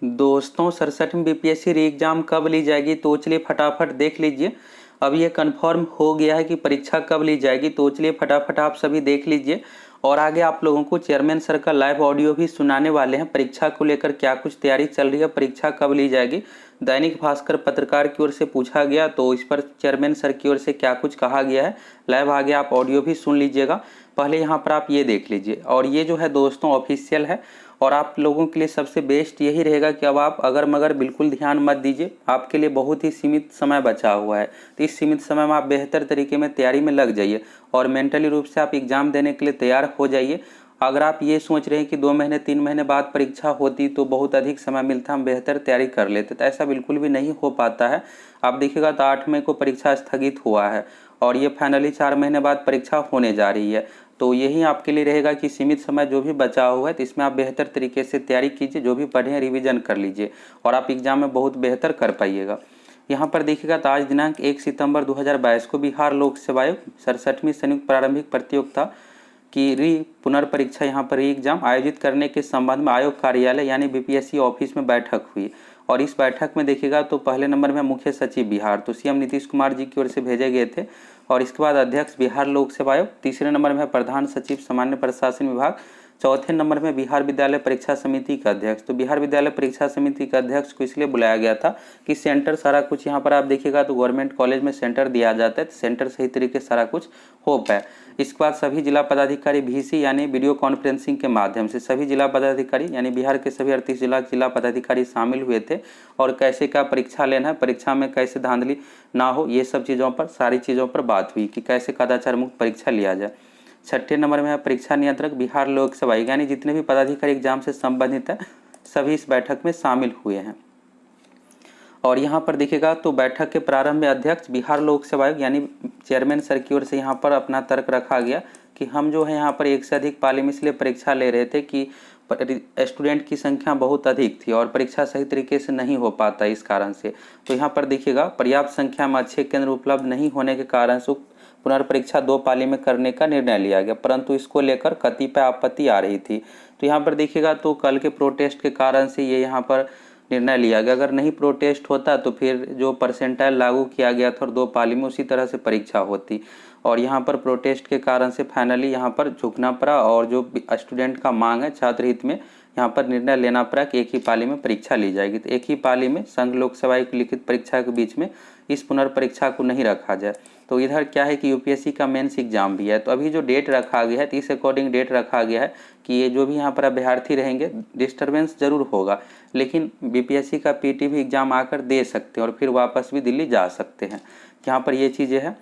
दोस्तों 67वीं बीपीएससी री एग्ज़ाम कब ली जाएगी तो चलिए फटाफट देख लीजिए। अब ये कंफर्म हो गया है कि परीक्षा कब ली जाएगी, तो चलिए फटाफट आप सभी देख लीजिए। और आगे आप लोगों को चेयरमैन सर का लाइव ऑडियो भी सुनाने वाले हैं। परीक्षा को लेकर क्या कुछ तैयारी चल रही है, परीक्षा कब ली जाएगी। दैनिक भास्कर पत्रकार की ओर से पूछा गया तो इस पर चेयरमैन सर की ओर से क्या कुछ कहा गया है, लाइव आगे आप ऑडियो भी सुन लीजिएगा। पहले यहाँ पर आप ये देख लीजिए। और ये जो है दोस्तों ऑफिशियल है, और आप लोगों के लिए सबसे बेस्ट यही रहेगा कि अब आप अगर मगर बिल्कुल ध्यान मत दीजिए। आपके लिए बहुत ही सीमित समय बचा हुआ है, तो इस सीमित समय में आप बेहतर तरीके में तैयारी में लग जाइए और मेंटली रूप से आप एग्ज़ाम देने के लिए तैयार हो जाइए। अगर आप ये सोच रहे हैं कि 2 महीने 3 महीने बाद परीक्षा होती तो बहुत अधिक समय मिलता, हम बेहतर तैयारी कर लेते, तो ऐसा बिल्कुल भी नहीं हो पाता है। आप देखिएगा तो 8 मई को परीक्षा स्थगित हुआ है और ये फाइनली 4 महीने बाद परीक्षा होने जा रही है। तो यही आपके लिए रहेगा कि सीमित समय जो भी बचा हुआ है तो इसमें आप बेहतर तरीके से तैयारी कीजिए, जो भी पढ़ें रिवीजन कर लीजिए और आप एग्जाम में बहुत बेहतर कर पाइएगा। यहाँ पर देखिएगा तो आज दिनांक 1 सितंबर 2022 को बिहार लोक सेवा आयोग 67वीं संयुक्त प्रारंभिक प्रतियोगिता की पुनर्परीक्षा यहाँ पर री एग्जाम आयोजित करने के संबंध में आयोग कार्यालय यानी बीपीएससी ऑफिस में बैठक हुई। और इस बैठक में देखिएगा तो पहले नंबर में मुख्य सचिव बिहार तो सीएम नीतीश कुमार जी की ओर से भेजे गए थे। और इसके बाद अध्यक्ष बिहार लोक सेवा आयोग, तीसरे नंबर में प्रधान सचिव सामान्य प्रशासन विभाग, चौथे नंबर में बिहार विद्यालय परीक्षा समिति का अध्यक्ष। तो बिहार विद्यालय परीक्षा समिति का अध्यक्ष को इसलिए बुलाया गया था कि सेंटर सारा कुछ यहाँ पर आप देखिएगा तो गवर्नमेंट कॉलेज में सेंटर दिया जाता है, तो सेंटर सही तरीके से सारा कुछ हो पाए। इसके बाद सभी जिला पदाधिकारी वीसी यानी वीडियो कॉन्फ्रेंसिंग के माध्यम से सभी जिला पदाधिकारी यानी बिहार के सभी 38 जिला पदाधिकारी शामिल हुए थे और कैसे क्या परीक्षा लेना है, परीक्षा में कैसे धांधली ना हो, ये सब चीज़ों पर सारी चीज़ों पर बात हुई कि कैसे कदाचार मुक्त परीक्षा लिया जाए। छठे नंबर में है परीक्षा नियंत्रक बिहार लोक सेवा आयोग यानी जितने भी पदाधिकारी एग्जाम से संबंधित है सभी इस बैठक में शामिल हुए हैं। और यहाँ पर देखिएगा तो बैठक के प्रारंभ में अध्यक्ष बिहार लोक सेवा आयोग यानी चेयरमैन सर की ओर से यहाँ पर अपना तर्क रखा गया कि हम जो है यहाँ पर एक से अधिक पाली में इसलिए परीक्षा ले रहे थे कि स्टूडेंट की संख्या बहुत अधिक थी और परीक्षा सही तरीके से नहीं हो पाता इस कारण से। तो यहाँ पर देखिएगा पर्याप्त संख्या में अच्छे केंद्र उपलब्ध नहीं होने के कारण से पुनर्परीक्षा 2 पाली में करने का निर्णय लिया गया, परंतु इसको लेकर कतिपय आपत्ति आ रही थी। तो यहाँ पर देखिएगा तो कल के प्रोटेस्ट के कारण से ये यहाँ पर निर्णय लिया गया। अगर नहीं प्रोटेस्ट होता तो फिर जो परसेंटाइल लागू किया गया था और 2 पाली में उसी तरह से परीक्षा होती। और यहाँ पर प्रोटेस्ट के कारण से फाइनली यहाँ पर झुकना पड़ा और जो स्टूडेंट का मांग है छात्र हित में यहाँ पर निर्णय लेना पड़ा कि एक ही पाली में परीक्षा ली जाएगी। तो एक ही पाली में संघ लोक सेवा आयोग की लिखित परीक्षा के बीच में इस पुनर्परीक्षा को नहीं रखा जाए। तो इधर क्या है कि यूपीएससी का मेंस एग्जाम भी है, तो अभी जो डेट रखा गया है तो इस अकॉर्डिंग डेट रखा गया है कि ये जो भी यहाँ पर अभ्यर्थी रहेंगे डिस्टर्बेंस जरूर होगा, लेकिन बीपीएससी का पीटी भी एग्जाम आकर दे सकते हैं और फिर वापस भी दिल्ली जा सकते हैं। यहाँ पर ये चीज़ें हैं।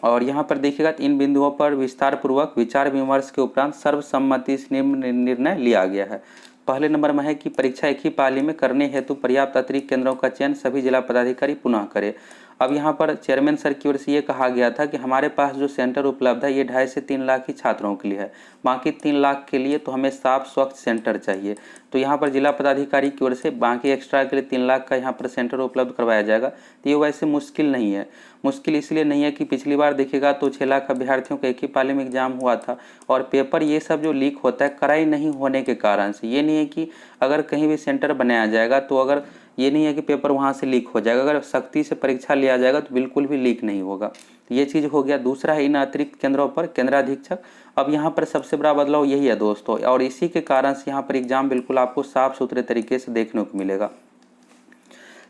और यहाँ पर देखिएगा इन बिंदुओं पर विस्तार पूर्वक विचार विमर्श के उपरांत सर्वसम्मति से निर्णय लिया गया है। पहले नंबर में है कि परीक्षा एक ही पाली में करने हेतु पर्याप्त अतिरिक्त केंद्रों का चयन सभी जिला पदाधिकारी पुनः करें। अब यहाँ पर चेयरमैन सर की ओर से ये कहा गया था कि हमारे पास जो सेंटर उपलब्ध है ये 2.5 से 3 लाख ही छात्रों के लिए है, बाकी 3 लाख के लिए तो हमें साफ स्वच्छ सेंटर चाहिए। तो यहाँ पर जिला पदाधिकारी की ओर से बाकी एक्स्ट्रा के लिए 3 लाख का यहाँ पर सेंटर उपलब्ध करवाया जाएगा। तो ये वैसे मुश्किल नहीं है। मुश्किल इसलिए नहीं है कि पिछली बार देखिएगा तो 6 लाख अभ्यर्थियों का एक ही पाली में एग्जाम हुआ था और पेपर ये सब जो लीक होता है कराई नहीं होने के कारण से। ये नहीं है कि अगर कहीं भी सेंटर बनाया जाएगा तो अगर ये नहीं है कि पेपर वहाँ से लीक हो जाएगा, अगर सख्ती से परीक्षा लिया जाएगा तो बिल्कुल भी लीक नहीं होगा। तो ये चीज़ हो गया। दूसरा है इन अतिरिक्त केंद्रों पर केंद्राधीक्षक। अब यहाँ पर सबसे बड़ा बदलाव यही है दोस्तों, और इसी के कारण से यहाँ पर एग्जाम बिल्कुल आपको साफ सुथरे तरीके से देखने को मिलेगा।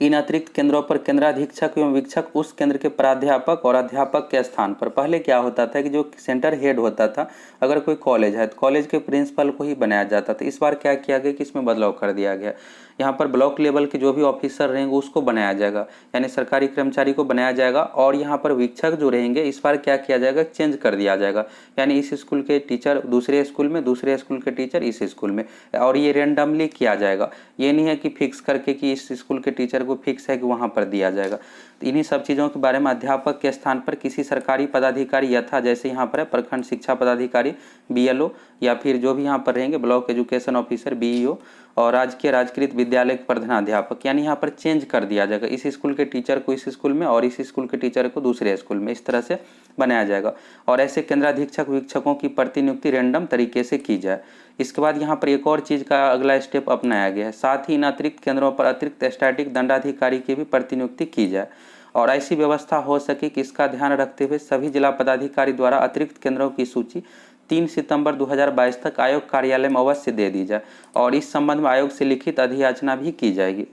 इन अतिरिक्त केंद्रों पर केंद्राधीक्षक एवं वीक्षक उस केंद्र के प्राध्यापक और अध्यापक के स्थान पर। पहले क्या होता था कि जो सेंटर हेड होता था अगर कोई कॉलेज है तो कॉलेज के प्रिंसिपल को ही बनाया जाता था। इस बार क्या किया गया कि इसमें बदलाव कर दिया गया। यहाँ पर ब्लॉक लेवल के जो भी ऑफिसर रहेंगे उसको बनाया जाएगा, यानी सरकारी कर्मचारी को बनाया जाएगा। और यहाँ पर वीक्षक जो रहेंगे इस बार क्या किया जाएगा, चेंज कर दिया जाएगा, यानी इस स्कूल के टीचर दूसरे स्कूल में, दूसरे स्कूल के टीचर इस स्कूल में, और ये रेंडमली किया जाएगा। ये नहीं है कि फिक्स करके कि इस स्कूल के टीचर को फिक्स है कि वहाँ पर दिया जाएगा। तो इन्हीं सब चीज़ों के बारे में अध्यापक के स्थान पर किसी सरकारी पदाधिकारी यथा जैसे यहाँ पर है प्रखंड शिक्षा पदाधिकारी बीएलओ, या फिर जो भी यहाँ पर रहेंगे ब्लॉक एजुकेशन ऑफिसर बीईओ, और राजकीय राजकृत विद्यालय के प्रधानाध्यापक, यानी यहाँ पर चेंज कर दिया जाएगा। इस स्कूल के टीचर को इस स्कूल में और इस स्कूल के टीचर को दूसरे स्कूल में, इस तरह से बनाया जाएगा। और ऐसे केंद्राधीक्षक वीक्षकों की प्रतिनियुक्ति रैंडम तरीके से की जाए। इसके बाद यहाँ पर एक और चीज़ का अगला स्टेप अपनाया गया है, साथ ही इन अतिरिक्त केंद्रों पर अतिरिक्त स्टैटिक दंडाधिकारी की भी प्रतिनियुक्ति की जाए और ऐसी व्यवस्था हो सके कि इसका ध्यान रखते हुए सभी जिला पदाधिकारी द्वारा अतिरिक्त केंद्रों की सूची 3 सितंबर 2022 तक आयोग कार्यालय में अवश्य दे दी जाए और इस संबंध में आयोग से लिखित अधियाचना भी की जाएगी।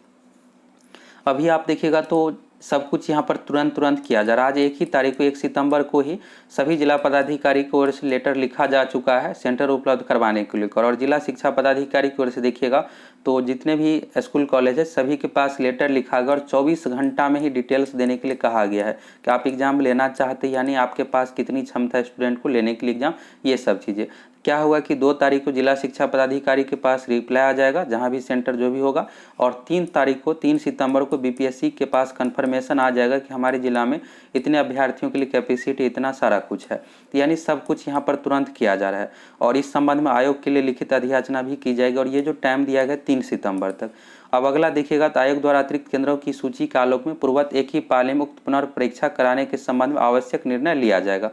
अभी आप देखिएगा तो सब कुछ यहाँ पर तुरंत किया जा रहा है। आज 1 ही तारीख को 1 सितंबर को ही सभी जिला पदाधिकारी की ओर से लेटर लिखा जा चुका है सेंटर उपलब्ध करवाने को लेकर और जिला शिक्षा पदाधिकारी की ओर से देखिएगा तो जितने भी स्कूल कॉलेज है सभी के पास लेटर लिखा गया और 24 घंटा में ही डिटेल्स देने के लिए कहा गया है कि आप एग्ज़ाम लेना चाहते हैं यानी आपके पास कितनी क्षमता है स्टूडेंट को लेने के लिए एग्ज़ाम, ये सब चीज़ें। क्या हुआ कि 2 तारीख को जिला शिक्षा पदाधिकारी के पास रिप्लाई आ जाएगा जहां भी सेंटर जो भी होगा और 3 सितंबर को बीपीएससी के पास कंफर्मेशन आ जाएगा कि हमारे जिला में इतने अभ्यर्थियों के लिए कैपेसिटी इतना सारा कुछ है। तो यानी सब कुछ यहाँ पर तुरंत किया जा रहा है और इस संबंध में आयोग के लिए लिखित अधियाचना भी की जाएगी और ये जो टाइम दिया गया 3 सितंबर तक। अब अगला देखिएगा तो आयोग द्वारा अतिरिक्त केंद्रों की सूची के आलोक में पूर्ववत एक ही पाली में उक्त पुनर्परीक्षा कराने के संबंध में आवश्यक निर्णय लिया जाएगा।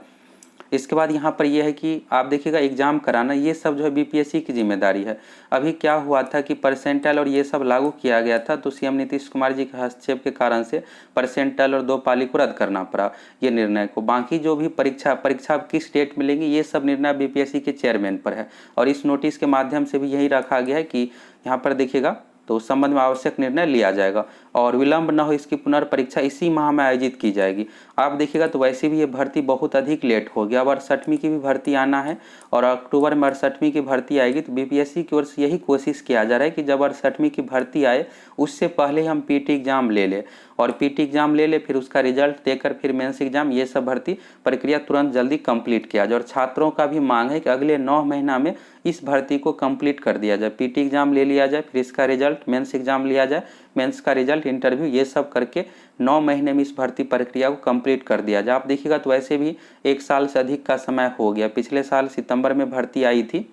इसके बाद यहाँ पर यह है कि आप देखिएगा एग्ज़ाम कराना ये सब जो है बीपीएससी की जिम्मेदारी है। अभी क्या हुआ था कि परसेंटाइल और ये सब लागू किया गया था तो सीएम नीतीश कुमार जी के हस्तक्षेप के कारण से परसेंटाइल और 2 पाली को रद्द करना पड़ा ये निर्णय को। बाकी जो भी परीक्षा किस डेट मिलेंगी ये सब निर्णय बीपीएससी के चेयरमैन पर है और इस नोटिस के माध्यम से भी यही रखा गया है कि यहाँ पर देखिएगा तो उस संबंध में आवश्यक निर्णय लिया जाएगा और विलंब न हो इसकी पुनर्परीक्षा इसी माह में आयोजित की जाएगी। आप देखिएगा तो वैसे भी ये भर्ती बहुत अधिक लेट हो गया। अब 68वीं की भी भर्ती आना है और अक्टूबर में 68वीं की भर्ती आएगी तो बीपीएससी की ओर से यही कोशिश किया जा रहा है कि जब 68वीं की भर्ती आए उससे पहले हम पीटी एग्जाम ले लें और पीटी एग्जाम ले ले फिर उसका रिजल्ट देकर फिर मेंस एग्जाम ये सब भर्ती प्रक्रिया तुरंत जल्दी कंप्लीट किया जाए और छात्रों का भी मांग है कि अगले 9 महीना में इस भर्ती को कंप्लीट कर दिया जाए। पीटी एग्जाम ले लिया जाए फिर इसका रिजल्ट मेंस एग्जाम लिया जाए, मेंस का रिजल्ट इंटरव्यू ये सब करके 9 महीने में इस भर्ती प्रक्रिया को कंप्लीट कर दिया जाए। आप देखिएगा तो वैसे भी 1 साल से अधिक का समय हो गया, पिछले साल सितंबर में भर्ती आई थी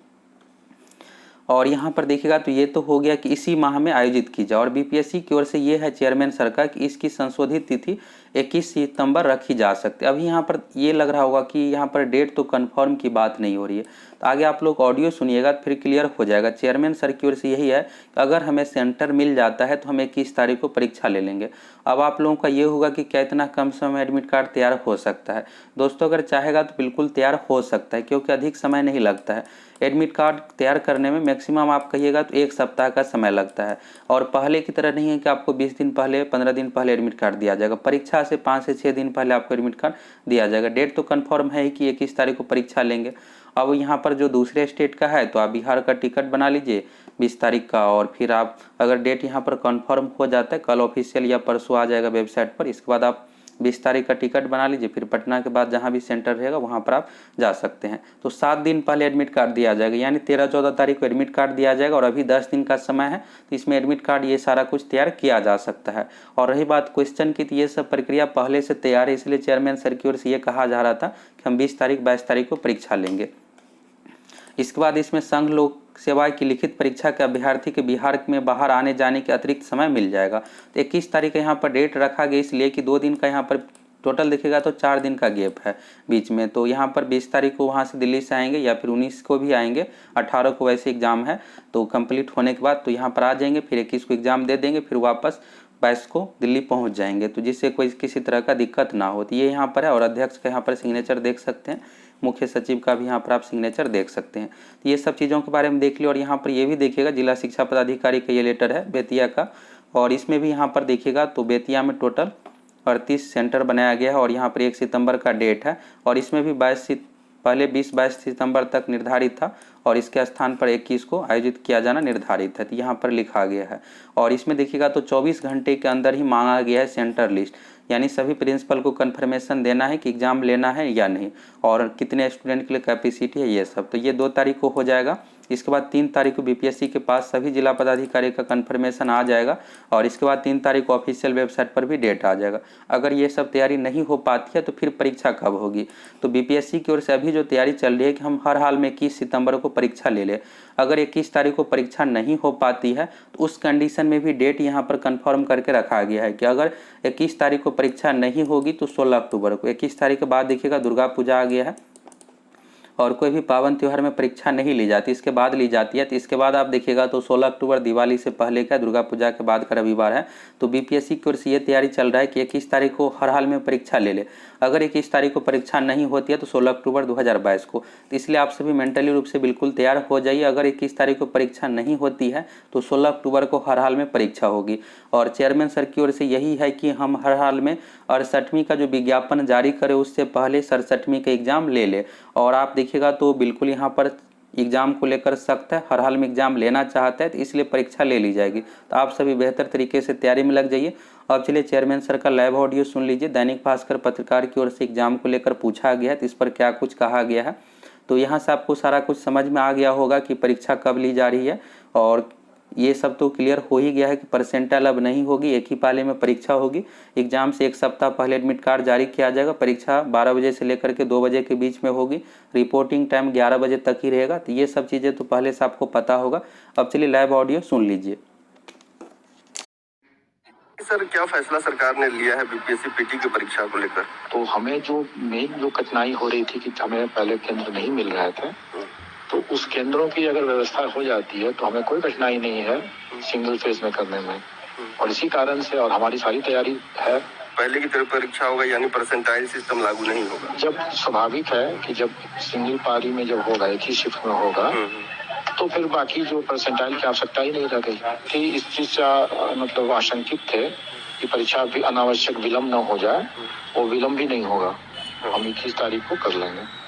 और यहाँ पर देखिएगा तो ये तो हो गया कि इसी माह में आयोजित की जाए और बीपीएससी की ओर से ये है चेयरमैन सर का कि इसकी संशोधित तिथि 21 सितंबर रखी जा सकती है। अभी यहाँ पर ये लग रहा होगा कि यहाँ पर डेट तो कंफर्म की बात नहीं हो रही है तो आगे आप लोग ऑडियो सुनिएगा तो फिर क्लियर हो जाएगा। चेयरमैन सर की ओर से यही है कि अगर हमें सेंटर मिल जाता है तो हम 21 तारीख को परीक्षा ले लेंगे। अब आप लोगों का ये होगा कि क्या इतना कम समय में एडमिट कार्ड तैयार हो सकता है। दोस्तों अगर चाहेगा तो बिल्कुल तैयार हो सकता है क्योंकि अधिक समय नहीं लगता है। एडमिट कार्ड तैयार करने में मैक्सिमम आप कहिएगा तो 1 सप्ताह का समय लगता है और पहले की तरह नहीं है कि आपको 20 दिन पहले 15 दिन पहले एडमिट कार्ड दिया जाएगा। परीक्षा से 5 से 6 दिन पहले आपको एडमिट कार्ड दिया जाएगा। डेट तो कंफर्म है कि 21 तारीख को परीक्षा लेंगे। अब यहाँ पर जो दूसरे स्टेट का है तो आप बिहार का टिकट बना लीजिए 20 तारीख का और फिर आप अगर डेट यहाँ पर कंफर्म हो जाता है कल ऑफिशियल या परसों आ जाएगा वेबसाइट पर, इसके बाद आप 20 तारीख का टिकट बना लीजिए। फिर पटना के बाद जहाँ भी सेंटर रहेगा वहाँ पर आप जा सकते हैं। तो 7 दिन पहले एडमिट कार्ड दिया जाएगा यानी 13-14 तारीख को एडमिट कार्ड दिया जाएगा और अभी 10 दिन का समय है तो इसमें एडमिट कार्ड ये सारा कुछ तैयार किया जा सकता है। और रही बात क्वेश्चन की तो ये सब प्रक्रिया पहले से तैयार है, इसलिए चेयरमैन सर की ओर से ये कहा जा रहा था कि हम 20 तारीख 22 तारीख को परीक्षा लेंगे। इसके बाद इसमें संघ लोक सेवा की लिखित परीक्षा के अभ्यर्थी के बिहार में बाहर आने जाने के अतिरिक्त समय मिल जाएगा। तो 21 तारीख यहाँ पर डेट रखा गया इसलिए कि 2 दिन का यहाँ पर टोटल देखिएगा तो 4 दिन का गैप है बीच में। तो यहाँ पर 20 तारीख को वहाँ से दिल्ली से आएंगे या फिर 19 को भी आएंगे, 18 को वैसे एग्ज़ाम है तो कंप्लीट होने के बाद तो यहाँ पर आ जाएंगे, फिर 21 को एग्ज़ाम दे देंगे, फिर वापस 22 को दिल्ली पहुँच जाएंगे तो जिससे कोई किसी तरह का दिक्कत ना हो। तो ये यहाँ पर है और अध्यक्ष का यहाँ पर सिग्नेचर देख सकते हैं, मुख्य सचिव का भी यहाँ पर आप सिग्नेचर देख सकते हैं। तो ये सब चीज़ों के बारे में देख लिया और यहाँ पर ये भी देखिएगा जिला शिक्षा पदाधिकारी का ये लेटर है बेतिया का और इसमें भी यहाँ पर देखिएगा तो बेतिया में टोटल 38 सेंटर बनाया गया है और यहाँ पर 1 सितंबर का डेट है और इसमें भी 20-22 सितंबर तक निर्धारित था और इसके स्थान पर 21 को आयोजित किया जाना निर्धारित है। तो यहाँ पर लिखा गया है और इसमें देखिएगा तो 24 घंटे के अंदर ही मांगा गया है सेंटर लिस्ट, यानी सभी प्रिंसिपल को कंफर्मेशन देना है कि एग्ज़ाम लेना है या नहीं और कितने स्टूडेंट के लिए कैपेसिटी है ये सब। तो ये 2 तारीख को हो जाएगा। इसके बाद 3 तारीख को बीपीएससी के पास सभी जिला पदाधिकारी का कंफर्मेशन आ जाएगा और इसके बाद 3 तारीख को ऑफिशियल वेबसाइट पर भी डेट आ जाएगा। अगर ये सब तैयारी नहीं हो पाती है तो फिर परीक्षा कब होगी। तो बीपीएससी की ओर से अभी जो तैयारी चल रही है कि हम हर हाल में 21 सितंबर को परीक्षा ले लें। अगर 21 तारीख को परीक्षा नहीं हो पाती है तो उस कंडीशन में भी डेट यहाँ पर कंफर्म करके रखा गया है कि अगर 21 तारीख को परीक्षा नहीं होगी तो 16 अक्टूबर को। 21 तारीख के बाद देखिएगा दुर्गा पूजा आ गया है और कोई भी पावन त्यौहार में परीक्षा नहीं ली जाती, इसके बाद ली जाती है। तो इसके बाद आप देखिएगा तो 16 अक्टूबर दिवाली से पहले का, दुर्गा पूजा के बाद का रविवार है। तो बीपीएससी की ओर से ये तैयारी चल रहा है कि 21 तारीख को हर हाल में परीक्षा ले ले। अगर 21 तारीख को परीक्षा नहीं होती है तो 16 अक्टूबर 2022 को। तो इसलिए आप सभी मेंटली रूप से बिल्कुल तैयार हो जाइए। अगर 21 तारीख को परीक्षा नहीं होती है तो 16 अक्टूबर को हर हाल में परीक्षा होगी। और चेयरमैन सर की ओर से यही है कि हम हर हाल में 68वीं का जो विज्ञापन जारी करें उससे पहले 67वीं का एग्ज़ाम ले ले। और आप देखिएगा तो बिल्कुल यहाँ पर एग्ज़ाम को लेकर सख्त है, हर हाल में एग्ज़ाम लेना चाहता है तो इसलिए परीक्षा ले ली जाएगी। तो आप सभी बेहतर तरीके से तैयारी में लग जाइए। अब चलिए चेयरमैन सर का लाइव ऑडियो सुन लीजिए। दैनिक भास्कर पत्रकार की ओर से एग्ज़ाम को लेकर पूछा गया है तो इस पर क्या कुछ कहा गया है। तो यहाँ से आपको सारा कुछ समझ में आ गया होगा कि परीक्षा कब ली जा रही है। और ये सब तो क्लियर हो ही गया है कि परसेंटाइल अब नहीं होगी, एक ही पाले में परीक्षा होगी। एग्जाम से एक सप्ताह पहले एडमिट कार्ड जारी किया जाएगा। परीक्षा 12 बजे से लेकर के 2 बजे के बीच में होगी। रिपोर्टिंग टाइम 11 बजे तक ही रहेगा। तो ये सब चीज़ें तो पहले से आपको पता होगा। अब चलिए लाइव ऑडियो सुन लीजिए। सर, क्या फैसला सरकार ने लिया है बीपीएससी पीटी की परीक्षा को लेकर? तो हमें जो मेन जो कठिनाई हो रही थी कि हमें पहले केंद्र नहीं मिल रहे थे, तो उस केंद्रों की अगर व्यवस्था हो जाती है तो हमें कोई कठिनाई नहीं है सिंगल फेज में करने में। और इसी कारण से और हमारी सारी तैयारी है। पहले की तरह परीक्षा होगा, यानी परसेंटाइल सिस्टम लागू नहीं होगा। जब स्वाभाविक है कि जब सिंगल पारी में जब होगा, एक ही शिफ्ट में होगा, तो फिर बाकी जो परसेंटाइल की आवश्यकता ही नहीं रह गई थी। इस चीज का मतलब आशंकित थे कि परीक्षा भी अनावश्यक विलम्ब न हो जाए, वो विलम्ब भी नहीं होगा। हम 21 तारीख को कर लेंगे।